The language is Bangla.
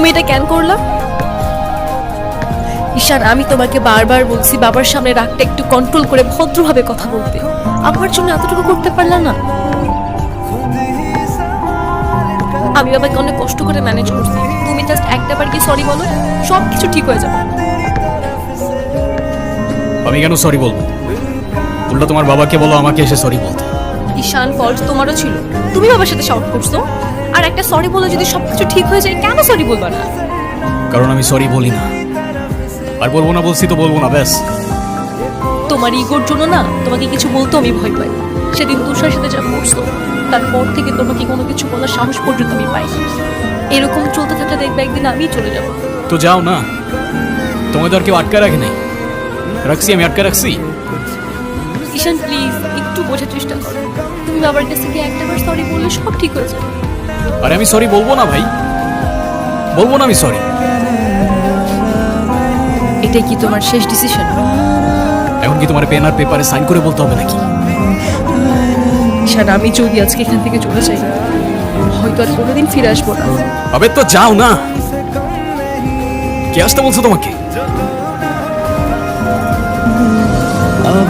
তুমি এটা কেন করলা? ঈশান, আমি তোমাকে বারবার বলছি বাবার সামনে রাগটা একটু কন্ট্রোল করে ভদ্রভাবে কথা বলতে। আমার জন্য এতটুকু করতে পারলা না? আমি বাবাকে অনেক কষ্ট করে ম্যানেজ করছি, তুমি জাস্ট একটাবার কি সরি বলো, সব কিছু ঠিক হয়ে যাবে। আমি কেন সরি বলবো? উল্টা তোমার বাবাকে বলো আমাকে এসে সরি বলতে। ঈশান, ফল্ট তোমারও ছিল, তুমি বাবার সাথে শাউট করছো। আর একটা সরি বলে যদি সবকিছু ঠিক হয়ে যায়, কেন সরি বলবা না? কারণ আমি সরি বলি না, আর বলবো না, বলছি তো বলবো না, ব্যাস। তোমার ইগোর জন্য না তোমাকে কিছু বলতে আমি ভয় পাই। সেদিন তুষার সাথে যা করছো, তারপর থেকে তোমাকে কোনো কিছু বলার সাহস পর্যন্ত আমি পাই। এরকম চলতে থাকলে দেখবে একদিন আমি চলে যাবো। তো যাও না, তোমাদের আর কেউ আটকে রাখে নাই। রাখছি, আমি আটকে রাখছি। ঈশান প্লিজ, একটু বোঝার চেষ্টা করো। তুমি বাবার কাছে গিয়ে একটাবার সরি বললে সব ঠিক হয়ে যাবে। আরে আমি সরি বলবো না ভাই, বলবো না আমি সরি। এটাই কি তোমার শেষ ডিসিশন? এখন কি তোমার পেন আর পেপারে সাইন করে বলতে হবে নাকি? ঈশান, আমি যদি আজকে এখান থেকে চলে যাই, হয়তো আর কোনোদিন ফিরে আসবো না। আবে তো যাও না, কে আসতে বলছো তোমাকে? अब